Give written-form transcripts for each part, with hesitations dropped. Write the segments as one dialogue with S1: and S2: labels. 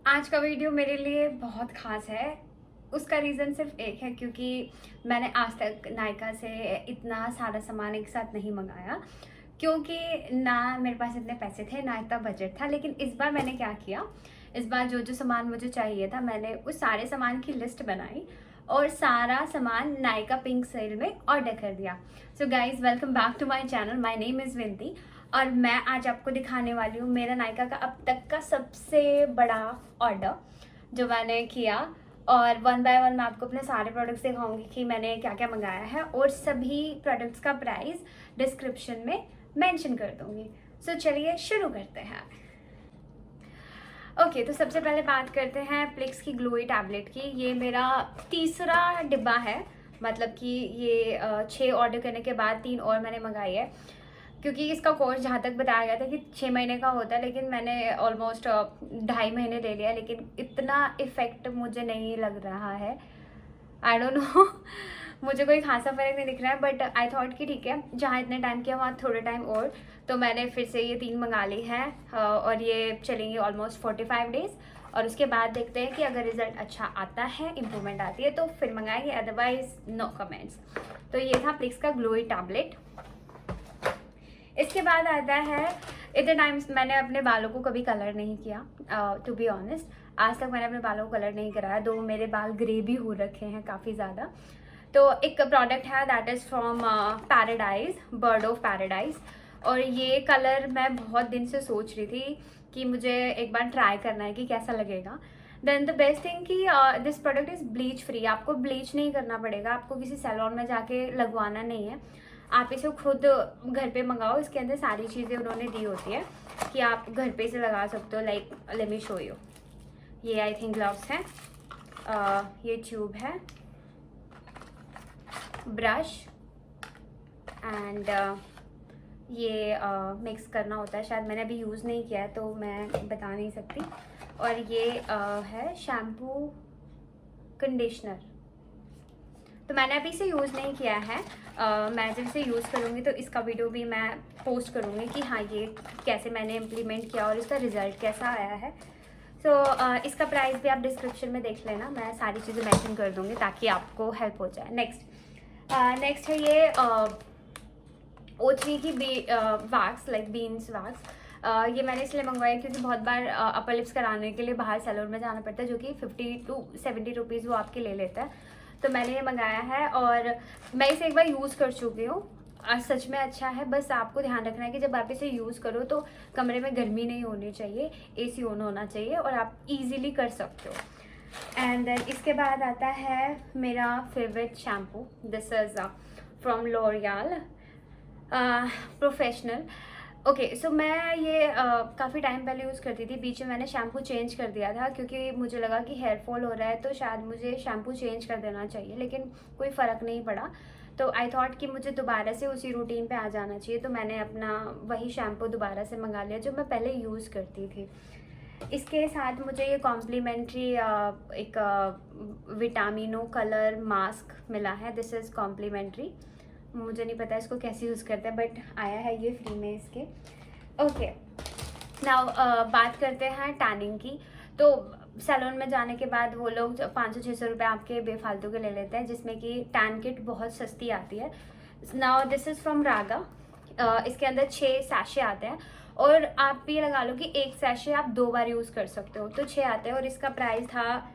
S1: आज का वीडियो मेरे लिए बहुत ख़ास है। उसका रीज़न सिर्फ़ एक है क्योंकि मैंने आज तक नायका से इतना सारा सामान एक साथ नहीं मँगाया, क्योंकि ना मेरे पास इतने पैसे थे, ना इतना बजट था। लेकिन इस बार मैंने क्या किया, इस बार जो-जो सामान मुझे चाहिए था, मैंने उस सारे सामान की लिस्ट बनाई और सारा सामान नायका पिंक सेल में ऑर्डर कर दिया। So guys, welcome back to my channel. My name is Vinati और मैं आज आपको दिखाने वाली हूँ मेरा नायका का अब तक का सबसे बड़ा ऑर्डर जो मैंने किया। और वन बाय वन मैं आपको अपने सारे प्रोडक्ट्स दिखाऊंगी कि मैंने क्या क्या मंगाया है, और सभी प्रोडक्ट्स का प्राइस डिस्क्रिप्शन में मेंशन कर दूंगी। सो चलिए शुरू करते हैं। ओके, तो सबसे पहले बात करते हैं प्लिक्स की ग्लोई टैबलेट की। ये मेरा तीसरा डिब्बा है, मतलब कि ये 6 ऑर्डर करने के बाद 3 और मैंने मंगाई है, क्योंकि इसका कोर्स जहाँ तक बताया गया था कि 6 महीने का होता है, लेकिन मैंने ऑलमोस्ट 2.5 महीने ले लिया, लेकिन इतना इफ़ेक्ट मुझे नहीं लग रहा है। आई डोंट नो मुझे कोई खासा फ़र्क नहीं दिख रहा है, बट आई थॉट कि ठीक है, जहाँ इतने टाइम किया वहाँ थोड़े टाइम और। तो मैंने फिर से ये 3 मंगा ली हैं और ये चलेंगी ऑलमोस्ट 45 डेज़। और उसके बाद देखते हैं कि अगर रिज़ल्ट अच्छा आता है, इम्प्रूवमेंट आती है, तो फिर मंगाएंगे, अदरवाइज़ नो कमेंट्स। तो ये था प्लिक्स का ग्लोई टैबलेट। इसके बाद आता है, इतने टाइम्स मैंने अपने बालों को कभी कलर नहीं किया, टू बी ऑनेस्ट। आज तक मैंने अपने बालों को कलर नहीं कराया, दो मेरे बाल ग्रे भी हो रखे हैं काफ़ी ज़्यादा। तो एक प्रोडक्ट है that is from paradise, bird of paradise. और ये कलर मैं बहुत दिन से सोच रही थी कि मुझे एक बार ट्राई करना है कि कैसा लगेगा। देन द बेस्ट थिंग कि this product is bleach free. आपको ब्लीच नहीं करना पड़ेगा, आपको किसी सैलून में जाके लगवाना नहीं है, आप इसे खुद घर पे मंगाओ। इसके अंदर सारी चीज़ें उन्होंने दी होती है कि आप घर पे इसे लगा सकते हो। Like let me show you. ये आई थिंक ग्लव्स हैं, ये ट्यूब है, ब्रश एंड ये मिक्स करना होता है। शायद मैंने अभी यूज़ नहीं किया है तो मैं बता नहीं सकती। और ये है शैम्पू कंडीशनर। तो मैंने अभी इसे यूज़ नहीं किया है। मैं जब इसे यूज़ करूँगी तो इसका वीडियो भी मैं पोस्ट करूँगी कि हाँ, ये कैसे मैंने इम्प्लीमेंट किया और इसका रिज़ल्ट कैसा आया है। तो इसका प्राइस भी आप डिस्क्रिप्शन में देख लेना, मैं सारी चीज़ें मेंशन कर दूँगी ताकि आपको हेल्प हो जाए। नेक्स्ट है ये O3 की वैक्स, लाइक बीन्स वैक्स। ये मैंने इसलिए मंगवाया क्योंकि बहुत बार अपर लिप्स कराने के लिए बाहर सैलून में जाना पड़ता है, जो कि 50 to 70 रुपीज़ वो आपके ले लेता है। तो मैंने ये मंगाया है और मैं इसे एक बार यूज़ कर चुकी हूँ और सच में अच्छा है। बस आपको ध्यान रखना है कि जब आप इसे यूज़ करो तो कमरे में गर्मी नहीं होनी चाहिए, AC ऑन होना चाहिए और आप इजीली कर सकते हो। एंड देन इसके बाद आता है मेरा favourite shampoo. This is from L'Oreal professional. Okay, so मैं ये काफ़ी टाइम पहले यूज़ करती थी, बीच में मैंने शैम्पू चेंज कर दिया था क्योंकि मुझे लगा कि हेयर फॉल हो रहा है तो शायद मुझे शैम्पू चेंज कर देना चाहिए, लेकिन कोई फ़र्क नहीं पड़ा। तो आई थॉट कि मुझे दोबारा से उसी रूटीन पे आ जाना चाहिए, तो मैंने अपना वही शैम्पू दोबारा से मंगा लिया जो मैं पहले यूज़ करती थी। इसके साथ मुझे ये कॉम्प्लीमेंट्री एक विटामिनो कलर मास्क मिला है। दिस इज़ कॉम्प्लीमेंट्री, मुझे नहीं पता इसको कैसे यूज़ करते हैं, बट आया है ये फ्री में इसके। ओके, नाउ बात करते हैं टैनिंग की। तो सैलून में जाने के बाद वो लोग 500-600 रुपये आपके बेफालतू के ले लेते हैं, जिसमें कि टैन किट बहुत सस्ती आती है। नाउ दिस इज़ फ्रॉम रागा। इसके अंदर 6 सैशे आते हैं और आप ये लगा लो कि एक सैशे आप 2 बार यूज़ कर सकते हो, तो 6 आते हैं। और इसका प्राइस था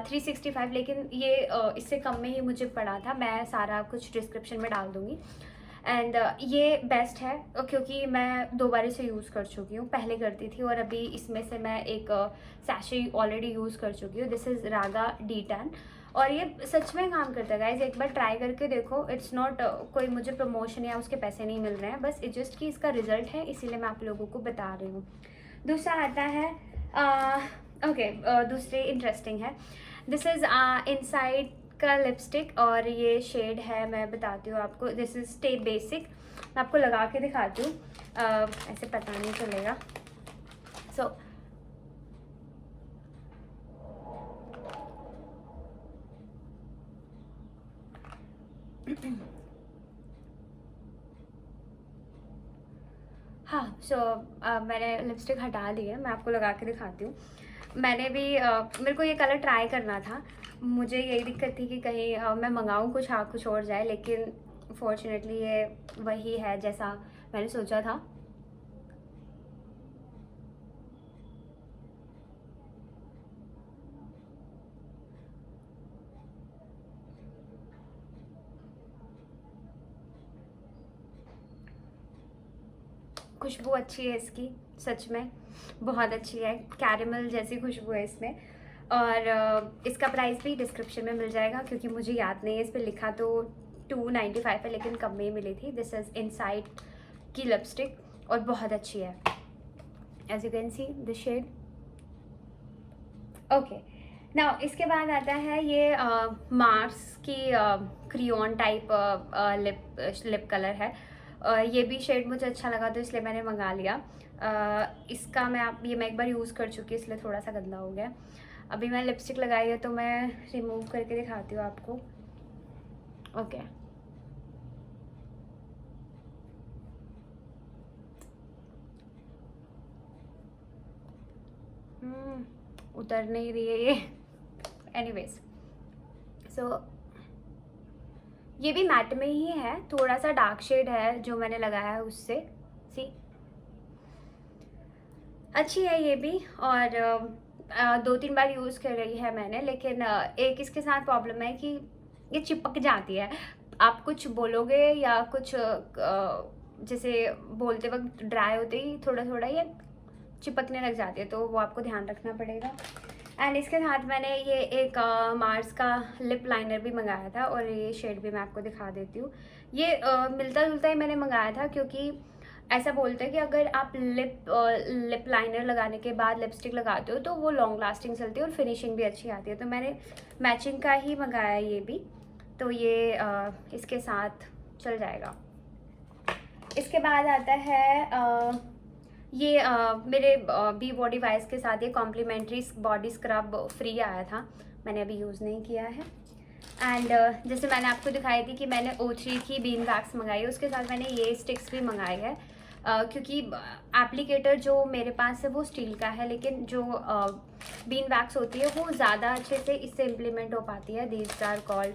S1: 365, लेकिन ये इससे कम में ही मुझे पड़ा था। मैं सारा कुछ डिस्क्रिप्शन में डाल दूँगी। एंड ये बेस्ट है क्योंकि मैं 2 बार इसे यूज़ कर चुकी हूँ, पहले करती थी और अभी इसमें से मैं एक सैशे ऑलरेडी यूज़ कर चुकी हूँ। दिस इज़ रागा D10 और ये सच में काम करता है गाइज, एक बार ट्राई करके देखो। इट्स नॉट कोई मुझे प्रमोशन या उसके पैसे नहीं मिल रहे हैं, बस इट जस्ट कि इसका रिजल्ट है, इसीलिए मैं आप लोगों को बता रही हूँ। दूसरा आता है दूसरे इंटरेस्टिंग है। दिस इज़ इनसाइड का लिपस्टिक और ये शेड है, मैं बताती हूँ आपको। This is stay basic. मैं आपको लगा के दिखाती हूँ, ऐसे पता नहीं चलेगा। सो हाँ, सो मैंने लिपस्टिक हटा ली है, मैं आपको लगा के दिखाती हूँ। मैंने भी मेरे को ये कलर ट्राई करना था। मुझे यही दिक्कत थी कि कहीं मैं मंगाऊँ कुछ और जाए, लेकिन फॉर्चुनेटली ये वही है जैसा मैंने सोचा था। खुशबू अच्छी है इसकी, सच में बहुत अच्छी है, कैरेमल जैसी खुशबू है इसमें। और इसका प्राइस भी डिस्क्रिप्शन में मिल जाएगा, क्योंकि मुझे याद नहीं है, इस पर लिखा तो 295 है लेकिन कम में ही मिली थी। दिस इज़ इनसाइड की लिपस्टिक और बहुत अच्छी है, as you can see the shade. Okay, now इसके बाद आता है ये मार्स की क्रियोन टाइप लिप कलर है। ये भी शेड मुझे अच्छा लगा तो इसलिए मैंने मंगा लिया। इसका मैं एक बार यूज़ कर चुकी इसलिए थोड़ा सा गंदा हो गया। अभी मैं लिपस्टिक लगाई है तो मैं रिमूव करके दिखाती हूँ आपको। ओके, उतर नहीं रही है ये। एनीवेज, सो ये भी मैट में ही है, थोड़ा सा डार्क शेड है जो मैंने लगाया है उससे। सी, अच्छी है ये भी, और 2-3 बार यूज़ कर रही है मैंने, लेकिन एक इसके साथ प्रॉब्लम है कि ये चिपक जाती है। आप कुछ बोलोगे या कुछ जैसे बोलते वक्त ड्राई होते ही थोड़ा थोड़ा ये चिपकने लग जाती है, तो वो आपको ध्यान रखना पड़ेगा। एंड इसके साथ मैंने ये एक मार्स का लिप लाइनर भी मंगाया था, और ये शेड भी मैं आपको दिखा देती हूँ। ये मिलता जुलता ही मैंने मंगाया था, क्योंकि ऐसा बोलते हैं कि अगर आप लिप लाइनर लगाने के बाद लिपस्टिक लगाते हो तो वो लॉन्ग लास्टिंग चलती है और फिनिशिंग भी अच्छी आती है। तो मैंने मैचिंग का ही मंगाया ये भी, तो ये इसके साथ चल जाएगा। इसके बाद आता है ये मेरे बी बॉडी वाइज के साथ ये कॉम्प्लीमेंट्री बॉडी स्क्रब फ्री आया था, मैंने अभी यूज़ नहीं किया है। एंड जैसे मैंने आपको दिखाई थी कि मैंने O3 की बीन वैक्स मंगाई है, उसके साथ मैंने ये स्टिक्स भी मंगाई है। क्योंकि एप्लीकेटर जो मेरे पास है वो स्टील का है, लेकिन जो बीन वैक्स होती है वो ज़्यादा अच्छे से इससे इम्प्लीमेंट हो पाती है। दीज आर कॉल्ड,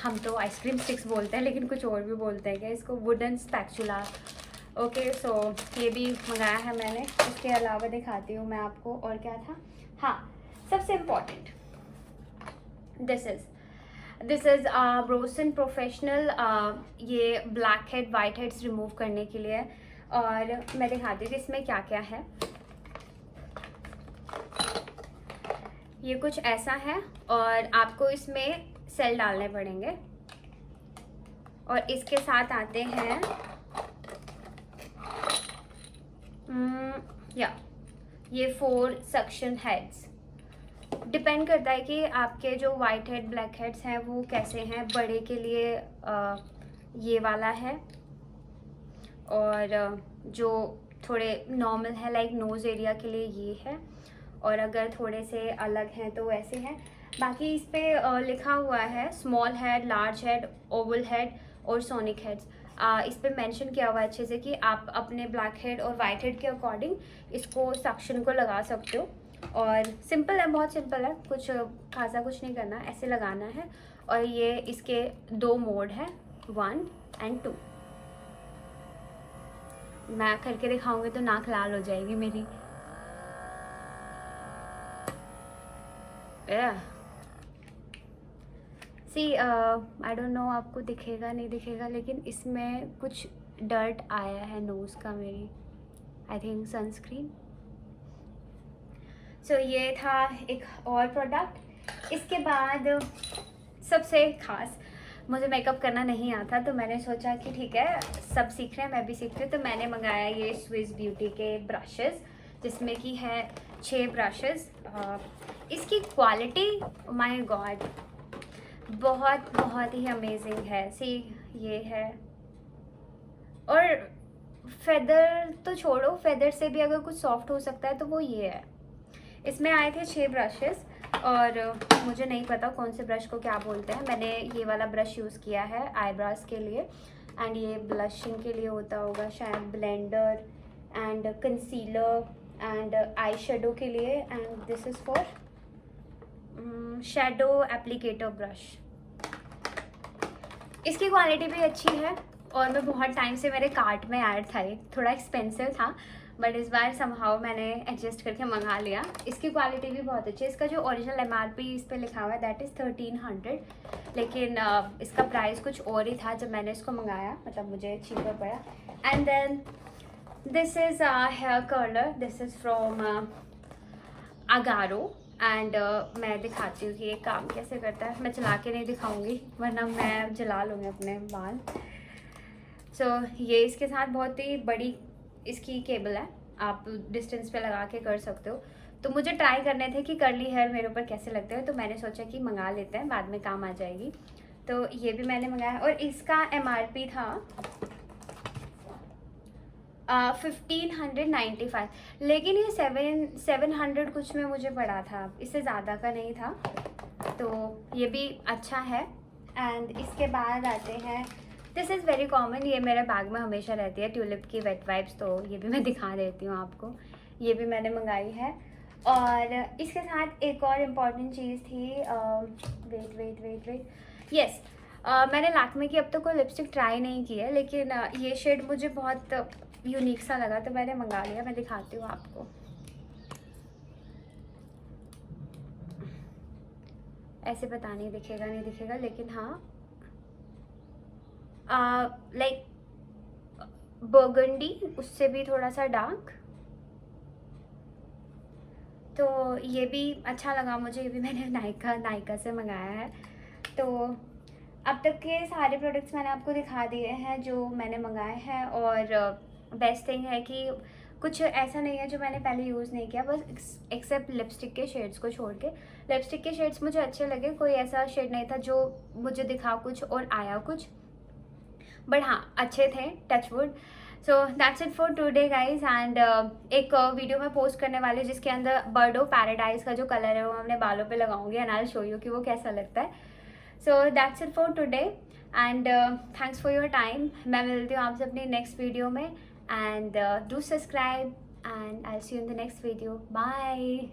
S1: हम तो आइसक्रीम स्टिक्स बोलते हैं लेकिन कुछ और भी बोलते हैं क्या इसको, वुडन स्पैचुला। ओके, सो ये भी मंगाया है मैंने। इसके अलावा दिखाती हूँ मैं आपको और क्या था। हाँ, सबसे इम्पॉर्टेंट, दिस इज़ ब्रोसन प्रोफेशनल, ये black head white heads remove करने के लिए। और मैं दिखाती हूँ कि इसमें क्या क्या है। ये कुछ ऐसा है, और आपको इसमें सेल डालने पड़ेंगे। और इसके साथ आते हैं ये 4 सक्शन हेड्स। डिपेंड करता है कि आपके जो वाइट हेड ब्लैक हेड्स हैं वो कैसे हैं। बड़े के लिए ये वाला है, और जो थोड़े नॉर्मल है लाइक नोज़ एरिया के लिए ये है, और अगर थोड़े से अलग हैं तो वैसे हैं। बाकी इस पे लिखा हुआ है small head, large head, Oval head और सोनिक हेड्स। इस पे मेंशन किया हुआ है अच्छे से कि आप अपने ब्लैक हेड और वाइट हेड के अकॉर्डिंग इसको सक्शन को लगा सकते हो। और सिंपल है, बहुत सिंपल है, कुछ खासा कुछ नहीं करना, ऐसे लगाना है। और ये इसके 2 मोड हैं, 1 और 2। मैं करके दिखाऊंगी तो नाक लाल हो जाएगी मेरी। सी, आई डोंट नो आपको दिखेगा नहीं दिखेगा, लेकिन इसमें कुछ डर्ट आया है नोज़ का मेरी, आई थिंक सनस्क्रीन। सो ये था एक और प्रोडक्ट। इसके बाद सबसे ख़ास, मुझे मेकअप करना नहीं आता, तो मैंने सोचा कि ठीक है सब सीख रहे हैं मैं भी सीख रही हूँ, तो मैंने मंगाया ये स्विस ब्यूटी के ब्रशेस, जिसमें कि है 6 ब्रशेस। इसकी क्वालिटी माय गॉड बहुत ही अमेजिंग है। सी, ये है, और फेदर तो छोड़ो, फेदर से भी अगर कुछ सॉफ्ट हो सकता है तो वो ये है। इसमें आए थे 6 ब्रशेस, और मुझे नहीं पता कौन से ब्रश को क्या बोलते हैं। मैंने ये वाला ब्रश यूज़ किया है आईब्रोज के लिए, एंड ये ब्लशिंग के लिए होता होगा शायद, blender and concealer and eye shadow के लिए, and this is for shadow applicator brush. इसकी क्वालिटी भी अच्छी है और मैं बहुत टाइम से मेरे कार्ट में ऐड था, ये थोड़ा एक्सपेंसिव था बट इस बार समहाउ मैंने एडजस्ट करके मंगा लिया। इसकी क्वालिटी भी बहुत अच्छी है। इसका जो ओरिजिनल MRP इस पर लिखा हुआ है दैट इज़ 1300, लेकिन इसका प्राइस कुछ और ही था जब मैंने इसको मंगाया, मतलब मुझे चीपर पड़ा। And then this is hair curler, this is from Agaro and मैं दिखाती हूँ कि ये काम कैसे करता है। मैं चला के नहीं दिखाऊंगी वरना मैं जला लूँगी अपने बाल। सो ये इसके साथ बहुत ही बड़ी इसकी केबल है, आप डिस्टेंस पे लगा के कर सकते हो। तो मुझे ट्राई करने थे कि कर्ली हेयर मेरे ऊपर कैसे लगते हैं, तो मैंने सोचा कि मंगा लेते हैं, बाद में काम आ जाएगी। तो ये भी मैंने मंगाया और इसका MRP था 1595, लेकिन ये 700 कुछ में मुझे पड़ा था, इससे ज़्यादा का नहीं था। तो ये भी अच्छा है। एंड इसके बाद आते हैं, दिस इज़ वेरी कॉमन, ये मेरे बैग में हमेशा रहती है, ट्यूलिप की वेट वाइप्स। तो ये भी मैं दिखा देती हूँ आपको, ये भी मैंने मंगाई है। और इसके साथ एक और इम्पॉर्टेंट चीज़ थी, वेट यस, मैंने लैक्मे की अब तक कोई लिपस्टिक ट्राई नहीं की है, लेकिन ये शेड मुझे बहुत यूनिक सा लगा तो मैंने मंगा लिया। मैं दिखाती हूँ आपको, ऐसे पता नहीं दिखेगा नहीं दिखेगा, लेकिन हाँ लाइक बर्गंडी, उससे भी थोड़ा सा डार्क। तो ये भी अच्छा लगा मुझे, ये भी मैंने नायका से मंगाया है। तो अब तक के सारे प्रोडक्ट्स मैंने आपको दिखा दिए हैं जो मैंने मंगाए हैं। और बेस्ट थिंग है कि कुछ ऐसा नहीं है जो मैंने पहले यूज़ नहीं किया, बस एक्सेप्ट लिपस्टिक के शेड्स को छोड़ के। लिपस्टिक के शेड्स मुझे अच्छे लगे, कोई ऐसा शेड नहीं था जो मुझे दिखा कुछ और आया कुछ, बट हाँ अच्छे थे, touch wood. So that's it for today guys. And एक वीडियो मैं पोस्ट करने वाली हूँ जिसके अंदर बर्ड ऑफ पैराडाइज का जो कलर है वो मैं अपने बालों पे लगाऊंगी, and I will show you कि वो कैसा लगता है। So that's it for today and thanks for your time. मैं मिलती हूँ आपसे अपनी नेक्स्ट वीडियो में, and do subscribe and I will see you in the next video. Bye.